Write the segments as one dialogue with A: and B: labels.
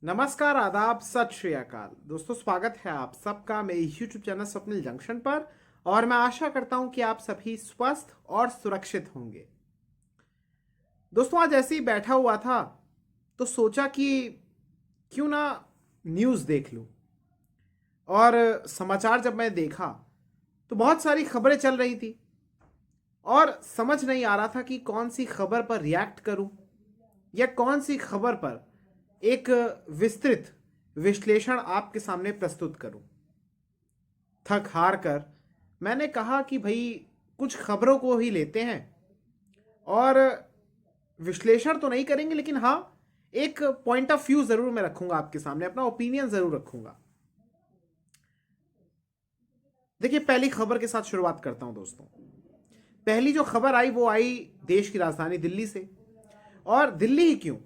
A: नमस्कार, आदाब, सत श्री अकाल। दोस्तों, स्वागत है आप सबका मेरे यूट्यूब चैनल स्वप्निल जंक्शन पर। और मैं आशा करता हूं कि आप सभी स्वस्थ और सुरक्षित होंगे। दोस्तों, आज ऐसे ही बैठा हुआ था तो सोचा कि क्यों ना न्यूज़ देख लूं। और समाचार जब मैं देखा तो बहुत सारी खबरें चल रही थी और समझ नहीं आ रहा था कि कौन सी खबर पर रिएक्ट करूं या कौन सी खबर पर एक विस्तृत विश्लेषण आपके सामने प्रस्तुत करूं। थक हार कर मैंने कहा कि भाई कुछ खबरों को ही लेते हैं और विश्लेषण तो नहीं करेंगे, लेकिन हाँ, एक पॉइंट ऑफ व्यू जरूर मैं रखूंगा आपके सामने, अपना ओपिनियन जरूर रखूंगा। देखिए, पहली खबर के साथ शुरुआत करता हूं दोस्तों। पहली जो खबर आई वो आई देश की राजधानी दिल्ली से। और दिल्ली ही क्यों,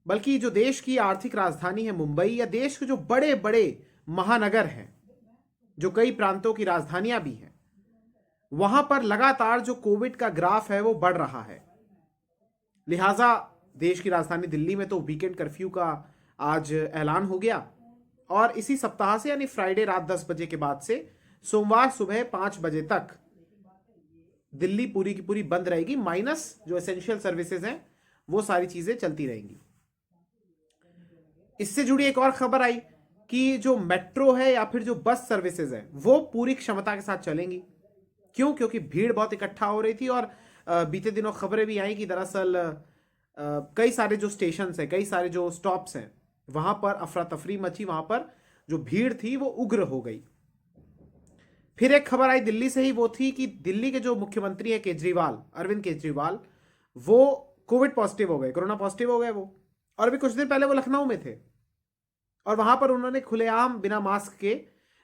A: बल्कि जो देश की आर्थिक राजधानी है मुंबई, या देश के जो बड़े बड़े महानगर हैं, जो कई प्रांतों की राजधानियां भी हैं, वहां पर लगातार जो कोविड का ग्राफ है वो बढ़ रहा है। लिहाजा देश की राजधानी दिल्ली में तो वीकेंड कर्फ्यू का आज ऐलान हो गया। और इसी सप्ताह से यानी फ्राइडे रात 10 बजे के बाद से सोमवार सुबह 5 बजे तक दिल्ली पूरी की पूरी बंद रहेगी, माइनस जो एसेंशियल सर्विसेज हैं वो सारी चीजें चलती रहेंगी। इससे जुड़ी एक और खबर आई कि जो मेट्रो है या फिर जो बस सर्विसेज है वो पूरी क्षमता के साथ चलेंगी। क्यों? क्योंकि भीड़ बहुत इकट्ठा हो रही थी। और बीते दिनों खबरें भी आई कि दरअसल कई सारे जो स्टेशन है, कई सारे जो स्टॉप्स हैं, वहां पर अफरा तफरी मची, वहां पर जो भीड़ थी वो उग्र हो गई। फिर एक खबर आई दिल्ली से ही, वो थी कि दिल्ली के जो मुख्यमंत्री है केजरीवाल, अरविंद केजरीवाल, वो कोविड पॉजिटिव हो गए, कोरोना पॉजिटिव हो गए वो। और अभी कुछ दिन पहले वो लखनऊ में थे और वहां पर उन्होंने खुलेआम बिना मास्क के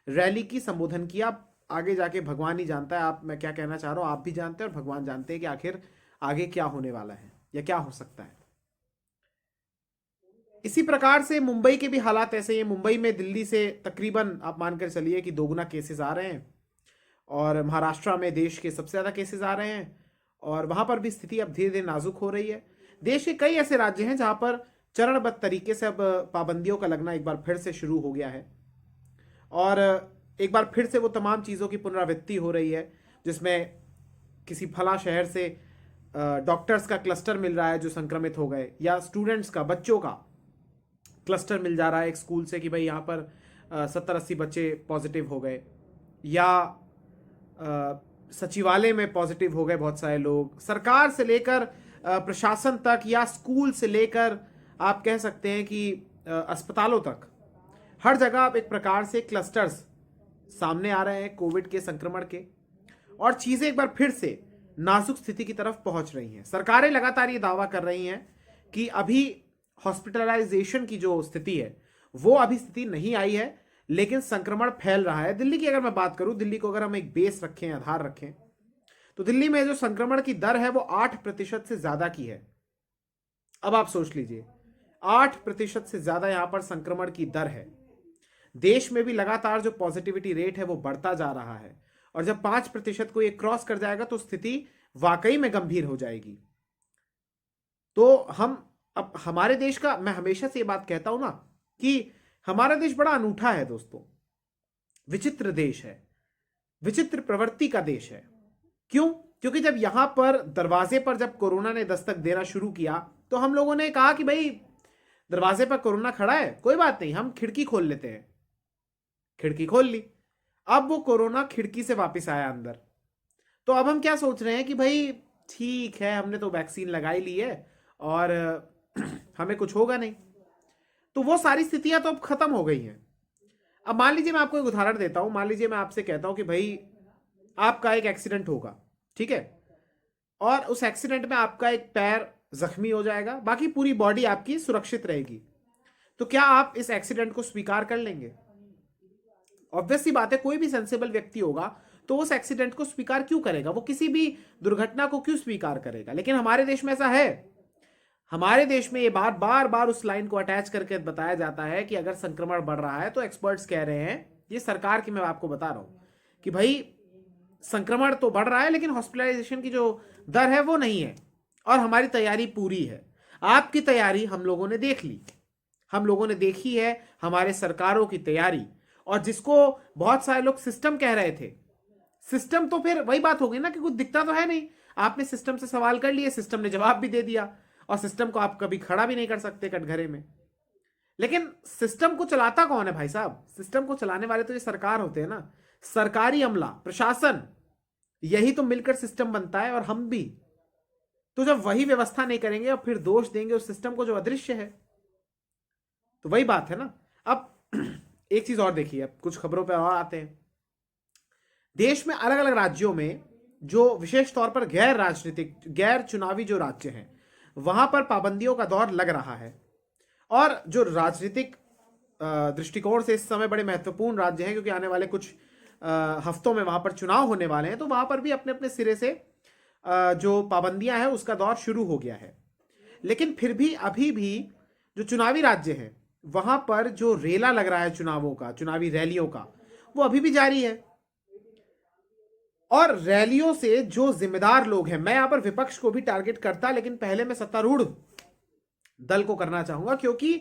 A: रैली की संबोधन किया। आगे जाके भगवान ही जानता है, मैं क्या कहना चाह रहा हूं, आप भी जानते हैं और भगवान जानते हैं कि आखिर आगे क्या होने वाला है या क्या हो सकता है। इसी प्रकार से मुंबई के भी हालात ऐसे ही। मुंबई में दिल्ली से तकरीबन आप मानकर चलिए कि दोगुना केसेस आ रहे हैं। और महाराष्ट्र में देश के सबसे ज्यादा केसेस आ रहे हैं। और वहां पर भी स्थिति अब धीरे धीरे नाजुक हो रही है। देश के कई ऐसे राज्य हैं जहां पर चरणबद्ध तरीके से अब पाबंदियों का लगना एक बार फिर से शुरू हो गया है। और एक बार फिर से वो तमाम चीज़ों की पुनरावृत्ति हो रही है, जिसमें किसी फला शहर से डॉक्टर्स का क्लस्टर मिल रहा है जो संक्रमित हो गए, या स्टूडेंट्स का, बच्चों का क्लस्टर मिल जा रहा है एक स्कूल से कि भाई यहाँ पर 70-80 बच्चे पॉजिटिव हो गए, या सचिवालय में पॉजिटिव हो गए बहुत सारे लोग। सरकार से लेकर प्रशासन तक, या स्कूल से लेकर आप कह सकते हैं कि अस्पतालों तक, हर जगह आप एक प्रकार से क्लस्टर्स सामने आ रहे हैं कोविड के संक्रमण के। और चीजें एक बार फिर से नाजुक स्थिति की तरफ पहुंच रही हैं। सरकारें लगातार ये दावा कर रही हैं कि अभी हॉस्पिटलाइजेशन की जो स्थिति है वो अभी स्थिति नहीं आई है, लेकिन संक्रमण फैल रहा है। दिल्ली की अगर मैं बात करूं, दिल्ली को अगर हम एक बेस रखें, आधार रखें, तो दिल्ली में जो संक्रमण की दर है वो 8% से ज्यादा की है। अब आप सोच लीजिए, 8% से ज्यादा यहां पर संक्रमण की दर है। देश में भी लगातार जो पॉजिटिविटी रेट है वो बढ़ता जा रहा है। और जब 5% को ये क्रॉस कर जाएगा तो स्थिति वाकई में गंभीर हो जाएगी। तो हम अब हमारे देश का, मैं हमेशा से ये बात कहता हूं ना कि हमारा देश बड़ा अनूठा है दोस्तों, विचित्र देश है, विचित्र प्रवृत्ति का देश है। क्यों? क्योंकि जब यहां पर दरवाजे पर जब कोरोना ने दस्तक देना शुरू किया तो हम लोगों ने कहा कि भाई दरवाजे पर कोरोना खड़ा है, कोई बात नहीं, हम खिड़की खोल लेते हैं। खिड़की खोल ली, अब वो कोरोना खिड़की से वापस आया अंदर। तो अब हम क्या सोच रहे हैं कि भाई ठीक है, हमने तो वैक्सीन लगाई ली है और हमें कुछ होगा नहीं। तो वो सारी स्थितियां तो अब खत्म हो गई हैं। अब मान लीजिए, मैं आपको एक उदाहरण देता हूं। मान लीजिए मैं आपसे कहता हूं कि भाई आपका एक एक्सीडेंट होगा, ठीक है, और उस एक्सीडेंट में आपका एक पैर जख्मी हो जाएगा, बाकी पूरी बॉडी आपकी सुरक्षित रहेगी। तो क्या आप इस एक्सीडेंट को स्वीकार कर लेंगे? ऑब्वियस सी बात है, कोई भी सेंसिबल व्यक्ति होगा तो उस एक्सीडेंट को स्वीकार क्यों करेगा? वो किसी भी दुर्घटना को क्यों स्वीकार करेगा? लेकिन हमारे देश में ऐसा है। हमारे देश में ये बात बार बार उस लाइन को अटैच करके बताया जाता है कि अगर संक्रमण बढ़ रहा है, तो एक्सपर्ट्स कह रहे हैं, ये सरकार की मैं आपको बता रहा हूं, कि भाई संक्रमण तो बढ़ रहा है लेकिन हॉस्पिटलाइजेशन की जो दर है वो नहीं है, और हमारी तैयारी पूरी है। आपकी तैयारी हम लोगों ने देख ली। हम लोगों ने देखी है हमारे सरकारों की तैयारी, और जिसको बहुत सारे लोग सिस्टम कह रहे थे। सिस्टम तो फिर वही बात हो गई ना कि कुछ दिखता तो है नहीं। आपने सिस्टम से सवाल कर लिए, सिस्टम ने जवाब भी दे दिया, और सिस्टम को आप कभी खड़ा भी नहीं कर सकते कटघरे में। लेकिन सिस्टम को चलाता कौन है भाई साहब? सिस्टम को चलाने वाले तो ये सरकार होते हैं ना, सरकारी अमला, प्रशासन, यही तो मिलकर सिस्टम बनता है, और हम भी। तो जब वही व्यवस्था नहीं करेंगे और फिर दोष देंगे उस सिस्टम को जो अदृश्य है, तो वही बात है ना। अब एक चीज और देखिए, अब कुछ खबरों पर और आते हैं। देश में अलग अलग राज्यों में जो विशेष तौर पर गैर राजनीतिक, गैर चुनावी जो राज्य हैं, वहां पर पाबंदियों का दौर लग रहा है। और जो राजनीतिक दृष्टिकोण से इस समय बड़े महत्वपूर्ण राज्य हैं, क्योंकि आने वाले कुछ हफ्तों में वहां पर चुनाव होने वाले हैं, तो वहां पर भी अपने अपने सिरे से जो पाबंदियां हैं उसका दौर शुरू हो गया है। लेकिन फिर भी अभी भी जो चुनावी राज्य हैं वहां पर जो रेला लग रहा है चुनावों का, चुनावी रैलियों का, वो अभी भी जारी है। और रैलियों से जो जिम्मेदार लोग हैं, मैं यहां पर विपक्ष को भी टारगेट करता, लेकिन पहले मैं सत्तारूढ़ दल को करना चाहूंगा, क्योंकि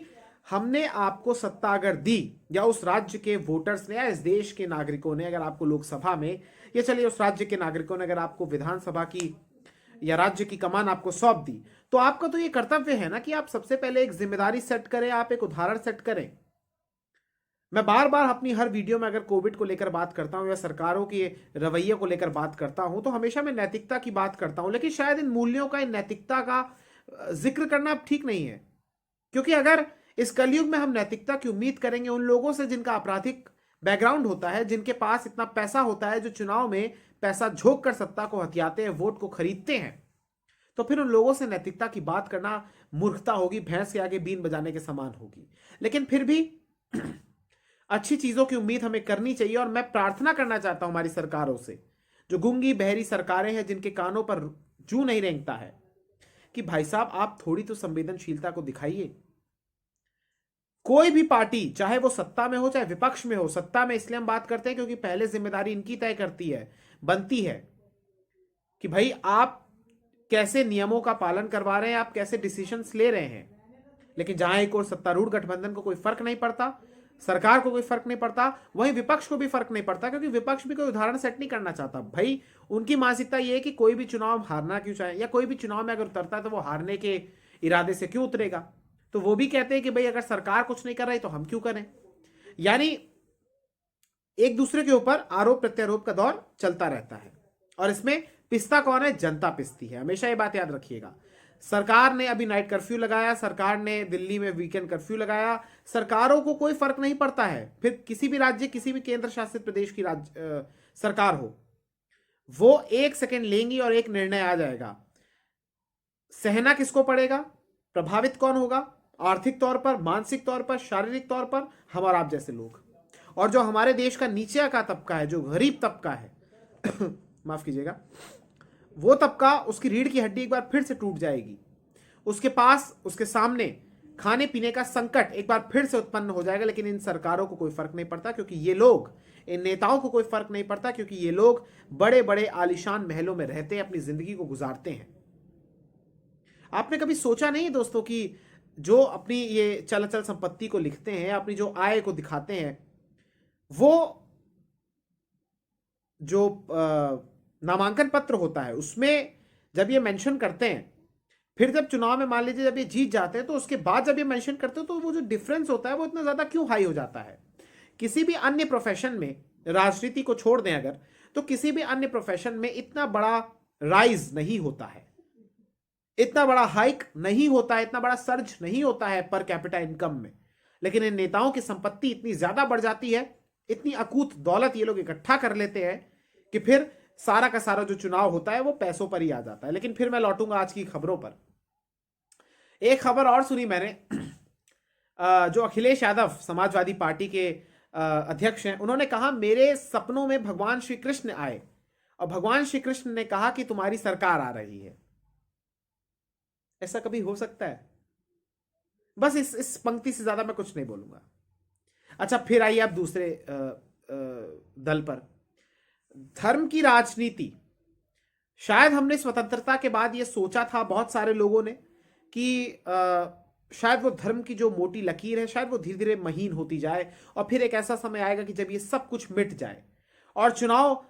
A: हमने आपको सत्ता अगर दी, या उस राज्य के वोटर्स ने या इस देश के नागरिकों ने अगर आपको लोकसभा में, या चलिए उस राज्य के नागरिकों ने अगर आपको विधानसभा की या राज्य की कमान आपको सौंप दी, तो आपका तो ये कर्तव्य है ना कि आप सबसे पहले एक जिम्मेदारी सेट करें, आप एक उदाहरण सेट करें। मैं बार बार अपनी हर वीडियो में अगर कोविड को लेकर बात करता हूं या सरकारों के रवैये को लेकर बात करता हूं, तो हमेशा मैं नैतिकता की बात करता हूं, लेकिन शायद इन मूल्यों का, इन नैतिकता का जिक्र करना ठीक नहीं है। क्योंकि अगर इस कलयुग में हम नैतिकता की उम्मीद करेंगे उन लोगों से जिनका आपराधिक बैकग्राउंड होता है, जिनके पास इतना पैसा होता है, जो चुनाव में पैसा झोंक कर सत्ता को हथियाते हैं, वोट को खरीदते हैं, तो फिर उन लोगों से नैतिकता की बात करना मूर्खता होगी, भैंस के आगे बीन बजाने के समान होगी। लेकिन फिर भी अच्छी चीजों की उम्मीद हमें करनी चाहिए, और मैं प्रार्थना करना चाहता हूं हमारी सरकारों से, जो गूंगी बहरी सरकारें हैं, जिनके कानों पर जू नहीं रेंगता है, कि भाई साहब आप थोड़ी तो संवेदनशीलता को दिखाइए। कोई भी पार्टी, चाहे वो सत्ता में हो चाहे विपक्ष में हो, सत्ता में इसलिए हम बात करते हैं क्योंकि पहले जिम्मेदारी इनकी तय करती है, बनती है, कि भाई आप कैसे नियमों का पालन करवा रहे हैं, आप कैसे डिसीजंस ले रहे हैं। लेकिन जहां एक और सत्तारूढ़ गठबंधन को कोई फर्क नहीं पड़ता, सरकार को कोई फर्क नहीं पड़ता, वहीं विपक्ष को भी फर्क नहीं पड़ता, क्योंकि विपक्ष भी कोई उदाहरण सेट नहीं करना चाहता। भाई उनकी मानसिकता यह है कि कोई भी चुनाव हारना क्यों चाहे, या कोई भी चुनाव में अगर उतरता है तो वो हारने के इरादे से क्यों उतरेगा। तो वो भी कहते हैं कि भाई अगर सरकार कुछ नहीं कर रही तो हम क्यों करें। यानी एक दूसरे के ऊपर आरोप प्रत्यारोप का दौर चलता रहता है, और इसमें पिसता कौन है? जनता पिसती है। हमेशा ये बात याद रखिएगा। सरकार ने अभी नाइट कर्फ्यू लगाया, सरकार ने दिल्ली में वीकेंड कर्फ्यू लगाया, सरकारों को कोई फर्क नहीं पड़ता है। फिर किसी भी राज्य, किसी भी केंद्र शासित प्रदेश की सरकार हो, वो एक सेकंड लेंगी और एक निर्णय आ जाएगा। सहना किसको पड़ेगा? प्रभावित कौन होगा? आर्थिक तौर पर, मानसिक तौर पर, शारीरिक तौर पर हम और आप जैसे लोग। और जो हमारे देश का नीचे का तबका है, जो गरीब तबका है माफ कीजिएगा, वो तबका, उसकी रीढ़ की हड्डी एक बार फिर से टूट जाएगी। उसके पास, उसके सामने खाने पीने का संकट एक बार फिर से उत्पन्न हो जाएगा। लेकिन इन सरकारों को कोई फर्क नहीं पड़ता, क्योंकि ये लोग, इन नेताओं को कोई फर्क नहीं पड़ता, क्योंकि ये लोग बड़े बड़े आलीशान महलों में रहते हैं, अपनी जिंदगी को गुजारते हैं। आपने कभी सोचा नहीं दोस्तों कि जो अपनी ये चल अचल संपत्ति को लिखते हैं, अपनी जो आय को दिखाते हैं, वो जो नामांकन पत्र होता है उसमें जब ये मेंशन करते हैं, फिर जब चुनाव में मान लीजिए जब ये जीत जाते हैं, तो उसके बाद जब ये मेंशन करते हो, तो वो जो डिफरेंस होता है वो इतना ज्यादा क्यों हाई हो जाता है। किसी भी अन्य प्रोफेशन में, राजनीति को छोड़ दें अगर, तो किसी भी अन्य प्रोफेशन में इतना बड़ा राइज नहीं होता है, इतना बड़ा हाइक नहीं होता है, इतना बड़ा सर्ज नहीं होता है पर कैपिटा इनकम में। लेकिन इन नेताओं की संपत्ति इतनी ज्यादा बढ़ जाती है, इतनी अकूत दौलत ये लोग इकट्ठा कर लेते हैं कि फिर सारा का सारा जो चुनाव होता है वो पैसों पर ही आ जाता है। लेकिन फिर मैं लौटूंगा आज की खबरों पर। एक खबर और सुनी मैंने, जो अखिलेश यादव समाजवादी पार्टी के अध्यक्ष हैं, उन्होंने कहा मेरे सपनों में भगवान श्री कृष्ण आए और भगवान श्री कृष्ण ने कहा कि तुम्हारी सरकार आ रही है। ऐसा कभी हो सकता है? बस इस पंक्ति से ज्यादा मैं कुछ नहीं बोलूंगा। अच्छा, फिर आइए आप दूसरे दल पर, धर्म की राजनीति। शायद हमने स्वतंत्रता के बाद यह सोचा था बहुत सारे लोगों ने कि शायद वो धर्म की जो मोटी लकीर है शायद वो धीरे धीरे महीन होती जाए, और फिर एक ऐसा समय आएगा कि जब ये सब कुछ मिट जाए और चुनाव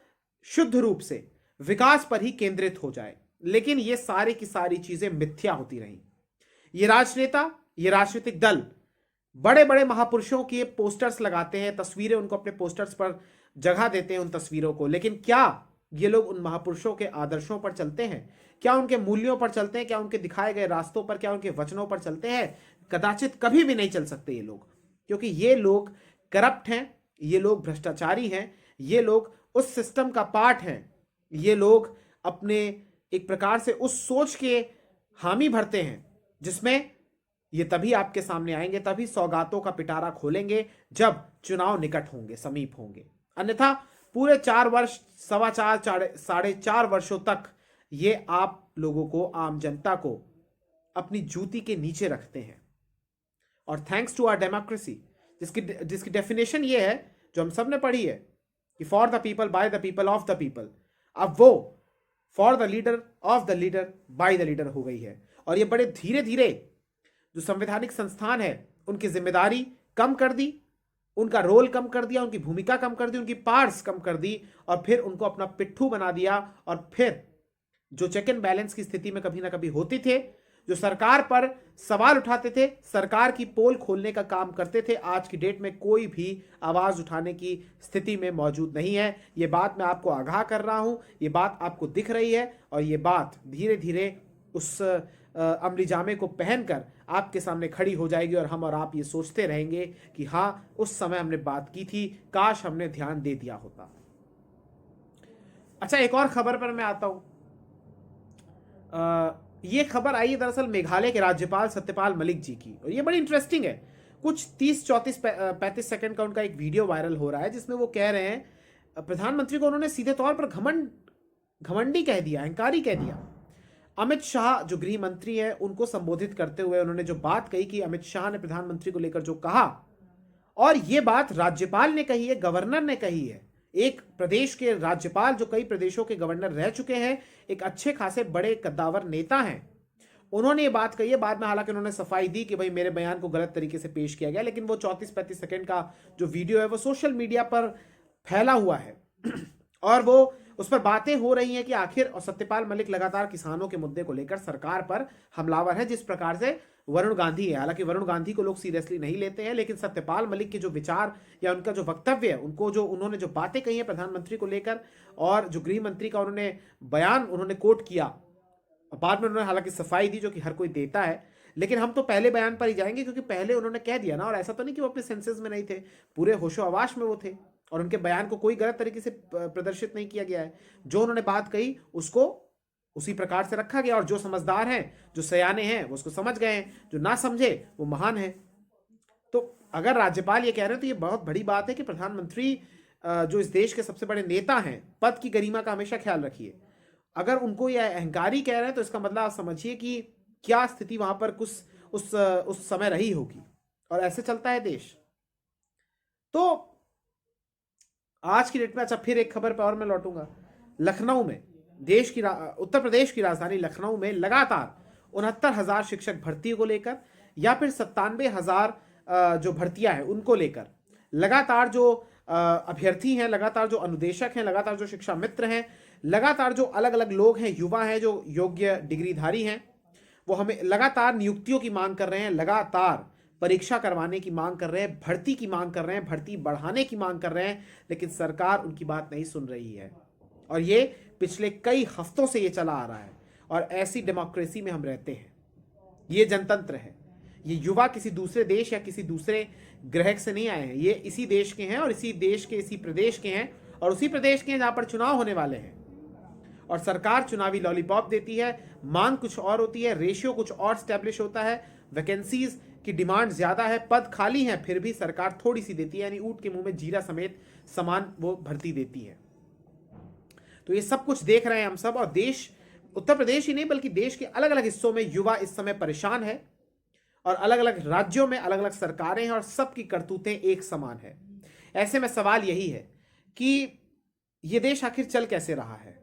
A: शुद्ध रूप से विकास पर ही केंद्रित हो जाए। लेकिन ये सारी की सारी चीजें मिथ्या होती रहीं। ये राजनेता, ये राजनीतिक दल बड़े बड़े महापुरुषों के पोस्टर्स लगाते हैं, तस्वीरें उनको अपने पोस्टर्स पर जगह देते हैं उन तस्वीरों को, लेकिन क्या ये लोग उन महापुरुषों के आदर्शों पर चलते हैं? क्या उनके मूल्यों पर चलते हैं? क्या उनके दिखाए गए रास्तों पर, क्या उनके वचनों पर चलते हैं? कदाचित कभी भी नहीं चल सकते ये लोग, क्योंकि ये लोग करप्ट हैं, ये लोग भ्रष्टाचारी हैं, ये लोग उस सिस्टम का पार्ट हैं, ये लोग अपने एक प्रकार से उस सोच के हामी भरते हैं जिसमें ये तभी आपके सामने आएंगे, तभी सौगातों का पिटारा खोलेंगे जब चुनाव निकट होंगे, समीप होंगे। अन्यथा पूरे 4 वर्ष, सवा चार, साढ़े 4 वर्षों तक ये आप लोगों को, आम जनता को अपनी जूती के नीचे रखते हैं। और थैंक्स टू आवर डेमोक्रेसी, जिसकी डेफिनेशन ये है जो हम सब ने पढ़ी है कि for the people, by the people, of the people, अब वो for the leader, of the leader, by the leader हो गई है। और ये बड़े धीरे धीरे जो संवैधानिक संस्थान है उनकी जिम्मेदारी कम कर दी, उनका रोल कम कर दिया, उनकी भूमिका कम कर दी, उनकी पार्ट्स कम कर दी, और फिर उनको अपना पिट्ठू बना दिया। और फिर जो चेक एंड बैलेंस की स्थिति में कभी ना कभी होती थे, जो सरकार पर सवाल उठाते थे, सरकार की पोल खोलने का काम करते थे, आज की डेट में कोई भी आवाज उठाने की स्थिति में मौजूद नहीं है। ये बात मैं आपको आगाह कर रहा हूं, ये बात आपको दिख रही है, और ये बात धीरे धीरे उस अमली जामे को पहनकर आपके सामने खड़ी हो जाएगी, और हम और आप ये सोचते रहेंगे कि हाँ, उस समय हमने बात की थी, काश हमने ध्यान दे दिया होता। अच्छा, एक और खबर पर मैं आता हूं। ये खबर आई है दरअसल मेघालय के राज्यपाल सत्यपाल मलिक जी की, और ये बड़ी इंटरेस्टिंग है। कुछ 30, 34, 35 सेकंड का उनका एक वीडियो वायरल हो रहा है जिसमें वो कह रहे हैं, प्रधानमंत्री को उन्होंने सीधे तौर पर घमंडी कह दिया, अहंकारी कह दिया। अमित शाह जो गृह मंत्री है उनको संबोधित करते हुए उन्होंने जो बात कही कि अमित शाह ने प्रधानमंत्री को लेकर जो कहा, और ये बात राज्यपाल ने कही है, गवर्नर ने कही है, एक प्रदेश के राज्यपाल जो कई प्रदेशों के गवर्नर रह चुके हैं, एक अच्छे खासे बड़े कद्दावर नेता हैं, उन्होंने ये बात कही है। बाद में हालांकि उन्होंने सफाई दी कि भाई मेरे बयान को गलत तरीके से पेश किया गया, लेकिन वो 34-35 सेकंड का जो वीडियो है वो सोशल मीडिया पर फैला हुआ है और वो उस पर बातें हो रही हैं कि आखिर, और सत्यपाल मलिक लगातार किसानों के मुद्दे को लेकर सरकार पर हमलावर है, जिस प्रकार से वरुण गांधी है। हालांकि वरुण गांधी को लोग सीरियसली नहीं लेते हैं, लेकिन सत्यपाल मलिक के जो विचार या उनका जो वक्तव्य है, उन्होंने जो बातें कही हैं प्रधानमंत्री को लेकर, और जो गृह मंत्री का उन्होंने बयान उन्होंने कोट किया, बाद में उन्होंने हालांकि सफाई दी जो कि हर कोई देता है, लेकिन हम तो पहले बयान पर ही जाएंगे क्योंकि पहले उन्होंने कह दिया ना। और ऐसा तो नहीं कि वो अपने सेंसेस में नहीं थे, पूरे होशो हवास में वो थे, और उनके बयान को कोई गलत तरीके से प्रदर्शित नहीं किया गया है। जो उन्होंने बात कही उसको उसी प्रकार से रखा गया, और जो समझदार हैं, जो सयाने हैं, वो उसको समझ गए हैं, जो ना समझे वो महान है। तो अगर राज्यपाल ये कह रहे हैं तो ये बहुत बड़ी बात है कि प्रधानमंत्री जो इस देश के सबसे बड़े नेता हैं, पद की गरिमा का हमेशा ख्याल रखिए। अगर उनको यह अहंकारी कह रहे हैं तो इसका मतलब आप समझिए कि क्या स्थिति वहां पर कुछ उस समय रही होगी, और ऐसे चलता है देश। तो आज की डेट में, अच्छा फिर एक खबर पर और मैं लौटूंगा। लखनऊ में, उत्तर प्रदेश की राजधानी लखनऊ में लगातार 69,000 शिक्षक भर्ती को लेकर, या फिर 97,000 जो भर्तियां हैं उनको लेकर लगातार जो अभ्यर्थी हैं, लगातार जो अनुदेशक हैं, लगातार जो शिक्षा मित्र हैं, लगातार जो अलग अलग लोग हैं, युवा हैं जो योग्य डिग्रीधारी हैं, वो हमें लगातार नियुक्तियों की मांग कर रहे हैं, लगातार परीक्षा करवाने की मांग कर रहे हैं, भर्ती की मांग कर रहे हैं, भर्ती बढ़ाने की मांग कर रहे हैं, लेकिन सरकार उनकी बात नहीं सुन रही है। और ये पिछले कई हफ्तों से ये चला आ रहा है, और ऐसी डेमोक्रेसी में हम रहते हैं। ये जनतंत्र है। ये युवा किसी दूसरे देश या किसी दूसरे ग्रह से नहीं आए हैं, ये इसी देश के हैं, और इसी देश के, इसी प्रदेश के हैं, और उसी प्रदेश के हैं जहां पर चुनाव होने वाले हैं। और सरकार चुनावी लॉलीपॉप देती है, मांग कुछ और होती है, रेशियो कुछ और स्टैब्लिश होता है, वैकेंसीज की डिमांड ज्यादा है, पद खाली हैं, फिर भी सरकार थोड़ी सी देती है, यानी ऊंट के मुंह में जीरा समेत समान वो भर्ती देती है। तो ये सब कुछ देख रहे हैं हम सब, और देश, उत्तर प्रदेश ही नहीं बल्कि देश के अलग अलग हिस्सों में युवा इस समय परेशान है, और अलग अलग राज्यों में अलग अलग सरकारें हैं, और सबकी करतूतें एक समान है। ऐसे में सवाल यही है कि ये देश आखिर चल कैसे रहा है।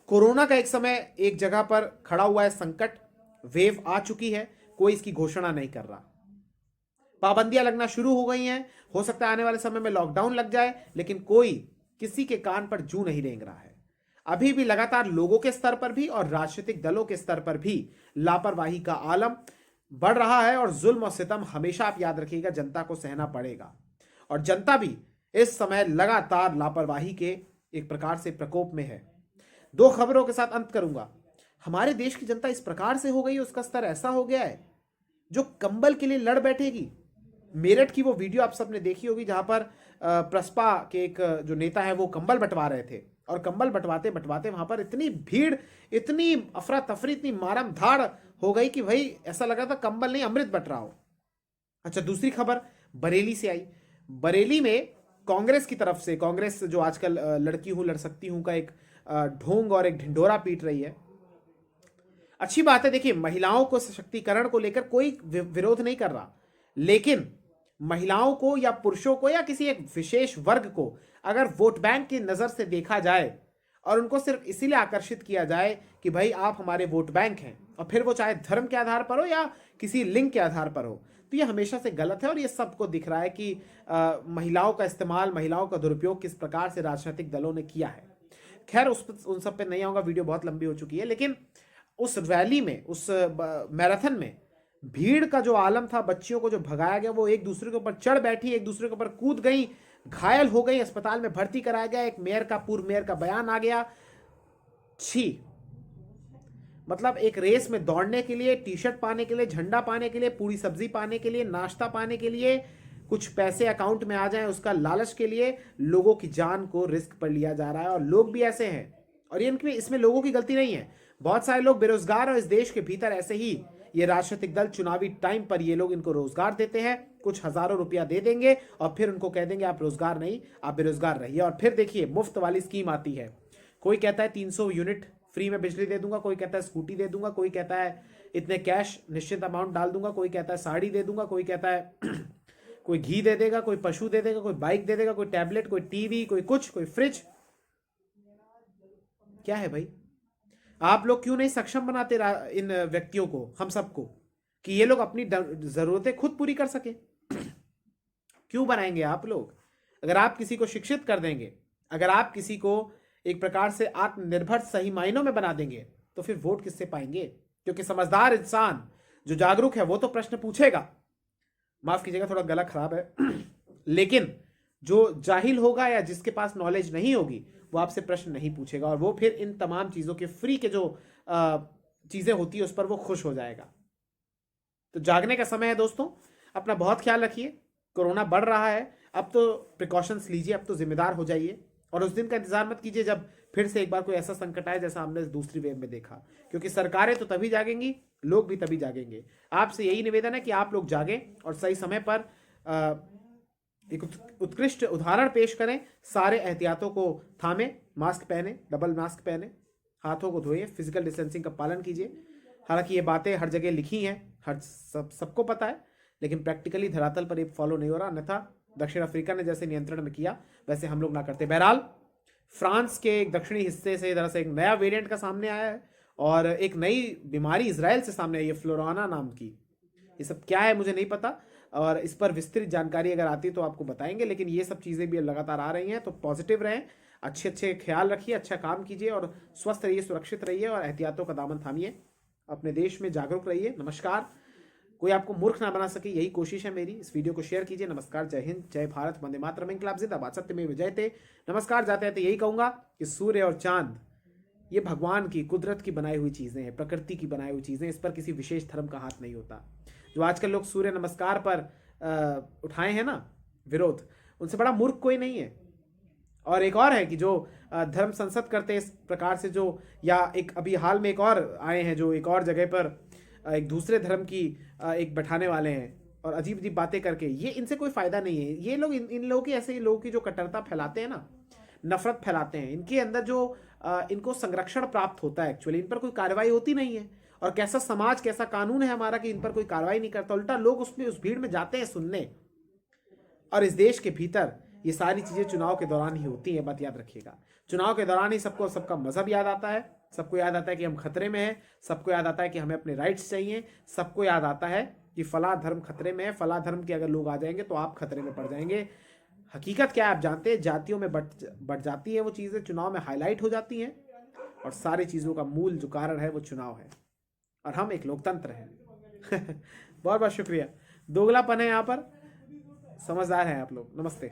A: कोरोना का एक समय एक जगह पर खड़ा हुआ है संकट, वेव आ चुकी है, कोई इसकी घोषणा नहीं कर रहा। पाबंदियां लगना शुरू हो गई हैं, हो सकता है आने वाले समय में लॉकडाउन लग जाए, लेकिन कोई किसी के कान पर जू नहीं रेंग रहा है। अभी भी लगातार लोगों के स्तर पर भी और राजनीतिक दलों के स्तर पर भी लापरवाही का आलम बढ़ रहा है और जुल्म और सितम हमेशा, आप याद रखिएगा, जनता को सहना पड़ेगा। और जनता भी इस समय लगातार लापरवाही के एक प्रकार से प्रकोप में है। दो खबरों के साथ अंत करूंगा। हमारे देश की जनता इस प्रकार से हो गई, उसका स्तर ऐसा हो गया है जो कंबल के लिए लड़ बैठेगी। मेरठ की वो वीडियो आप सबने देखी होगी जहां पर प्रसपा के एक जो नेता है वो कंबल बंटवा रहे थे, और कंबल बंटवाते बंटवाते वहां पर इतनी भीड़, इतनी अफरा तफरी, इतनी मारम धाड़ हो गई कि भाई ऐसा लग रहा था कंबल नहीं अमृत बंट रहा हो। अच्छा, दूसरी खबर बरेली से आई। बरेली में कांग्रेस की तरफ से, कांग्रेस जो आजकल लड़की हूं लड़ सकती हूं का एक ढोंग और एक ढिंढोरा पीट रही है। अच्छी बात है, देखिए महिलाओं को सशक्तिकरण को लेकर कोई विरोध नहीं कर रहा, लेकिन महिलाओं को या पुरुषों को या किसी एक विशेष वर्ग को अगर वोट बैंक की नजर से देखा जाए और उनको सिर्फ इसीलिए आकर्षित किया जाए कि भाई आप हमारे वोट बैंक हैं, और फिर वो चाहे धर्म के आधार पर हो या किसी लिंग के आधार पर हो, तो ये हमेशा से गलत है। और ये सबको दिख रहा है कि महिलाओं का इस्तेमाल, महिलाओं का दुरुपयोग किस प्रकार से राजनीतिक दलों ने किया है। खैर उन सब पे नहीं आऊंगा, वीडियो बहुत लंबी हो चुकी है। लेकिन उस रैली में, उस मैराथन में भीड़ का जो आलम था, बच्चियों को जो भगाया गया, वो एक दूसरे के ऊपर चढ़ बैठी, एक दूसरे के ऊपर कूद गई, घायल हो गई, अस्पताल में भर्ती कराया गया। एक मेयर का, पूर्व मेयर का बयान आ गया। छी, मतलब एक रेस में दौड़ने के लिए, टी शर्ट पाने के लिए, झंडा पाने के लिए, पूरी सब्जी पाने के लिए, नाश्ता पाने के लिए, कुछ पैसे अकाउंट में आ जाएं उसका लालच के लिए लोगों की जान को रिस्क पर लिया जा रहा है। और लोग भी ऐसे हैं, और इसमें लोगों की गलती नहीं है। बहुत सारे लोग बेरोजगार, और इस देश के भीतर ऐसे ही ये राजनीतिक दल चुनावी टाइम पर ये लोग इनको रोजगार देते हैं, कुछ हजारों रुपया दे देंगे और फिर उनको कह देंगे आप रोजगार नहीं, आप बेरोजगार रहिए। और फिर देखिए मुफ्त वाली स्कीम आती है, कोई कहता है 300 यूनिट फ्री में बिजली दे दूंगा, कोई कहता है स्कूटी दे दूंगा, कोई कहता है इतने कैश निश्चित अमाउंट डाल दूंगा, कोई कहता है साड़ी दे दूंगा, कोई कहता है कोई घी दे देगा, कोई पशु दे देगा, कोई बाइक दे देगा, कोई टैबलेट, कोई टीवी, कोई कुछ, कोई फ्रिज। क्या है भाई, आप लोग क्यों नहीं सक्षम बनाते इन व्यक्तियों को, हम सबको, कि ये लोग अपनी जरूरतें खुद पूरी कर सके? क्यों बनाएंगे आप लोग? अगर आप किसी को शिक्षित कर देंगे, अगर आप किसी को एक प्रकार से आत्मनिर्भर सही मायनों में बना देंगे, तो फिर वोट किससे पाएंगे? क्योंकि समझदार इंसान जो जागरूक है वो तो प्रश्न पूछेगा, माफ कीजिएगा थोड़ा गला खराब है लेकिन जो जाहिल होगा या जिसके पास नॉलेज नहीं होगी वो आपसे प्रश्न नहीं पूछेगा, और वो फिर इन तमाम चीजों के फ्री के जो चीजें होती है उस पर वो खुश हो जाएगा। तो जागने का समय है दोस्तों, अपना बहुत ख्याल रखिए। कोरोना बढ़ रहा है, अब तो प्रिकॉशंस लीजिए, अब तो जिम्मेदार हो जाइए, और उस दिन का इंतजार मत कीजिए जब फिर से एक बार कोई ऐसा संकट आए जैसा हमने दूसरी वेव में देखा, क्योंकि सरकारें तो तभी जागेंगी, लोग भी तभी जागेंगे। आपसे यही निवेदन है कि आप लोग जागें और सही समय पर एक उत्कृष्ट उदाहरण पेश करें, सारे एहतियातों को थामे, मास्क पहने, डबल मास्क पहने, हाथों को धोइए, फिजिकल डिस्टेंसिंग का पालन कीजिए। हालांकि ये बातें हर जगह लिखी हैं, हर सबको पता है, लेकिन प्रैक्टिकली धरातल पर ये फॉलो नहीं हो रहा। अन्यथा दक्षिण अफ्रीका ने जैसे नियंत्रण में किया वैसे हम लोग ना करते। बहरहाल फ्रांस के एक दक्षिणी हिस्से से इधर से एक नया वेरिएंट का सामने आया है, और एक नई बीमारी इजराइल से सामने आई है, फ्लोराना नाम की। ये सब क्या है मुझे नहीं पता, और इस पर विस्तृत जानकारी अगर आती है तो आपको बताएंगे, लेकिन ये सब चीज़ें भी लगातार आ रही हैं। तो पॉजिटिव रहें, अच्छे ख्याल रखिए, अच्छा काम कीजिए, और स्वस्थ रहिए, सुरक्षित रहिए, और एहतियातों का दामन थामिए, अपने देश में जागरूक रहिए। नमस्कार। कोई आपको मूर्ख ना बना सके, यही कोशिश है मेरी। इस वीडियो को शेयर कीजिए। नमस्कार, जय हिंद, जय भारत, वंदे मातरम, इंकलाब जिंदाबाद, सत्यमेव जयते। नमस्कार। जाते जाते यही कहूंगा कि सूर्य और चांद ये भगवान की, कुदरत की बनाई हुई चीज़ें हैं, प्रकृति की बनाई हुई चीज़ें, इस पर किसी विशेष धर्म का हाथ नहीं होता। जो आजकल लोग सूर्य नमस्कार पर उठाए हैं ना विरोध, उनसे बड़ा मूर्ख कोई नहीं है। और एक और है कि जो धर्म संसद करते इस प्रकार से, जो या एक अभी हाल में एक और आए हैं जो एक और जगह पर एक दूसरे धर्म की एक बैठाने वाले हैं और अजीब अजीब बातें करके, ये इनसे कोई फायदा नहीं है। ये लोग इन लोगों की, ऐसे लोगों की जो कट्टरता फैलाते हैं ना, नफरत फैलाते हैं, इनके अंदर जो इनको संरक्षण प्राप्त होता है, एक्चुअली इन पर कोई कार्रवाई होती नहीं है। और कैसा समाज, कैसा कानून है हमारा कि इन पर कोई कार्रवाई नहीं करता, उल्टा लोग उसमें उस भीड़ में जाते हैं सुनने। और इस देश के भीतर ये सारी चीजें चुनाव के दौरान ही होती हैं, बात याद रखिएगा। चुनाव के दौरान ही सबको सबका मजहब याद आता है, सबको याद आता है कि हम खतरे में हैं, सबको याद आता है कि हमें अपने राइट्स चाहिए, सबको याद आता है कि फला धर्म खतरे में है, फला धर्म के अगर लोग आ जाएंगे तो आप खतरे में पड़ जाएंगे। हकीकत क्या है आप जानते हैं, जातियों में बढ़ जाती है वो चीज़ें, चुनाव में हाईलाइट हो जाती हैं, और सारी चीज़ों का मूल जो कारण है वो चुनाव है, और हम एक लोकतंत्र हैं। बहुत बहुत शुक्रिया। दोगलापन है यहाँ पर, समझदार हैं आप लोग। नमस्ते।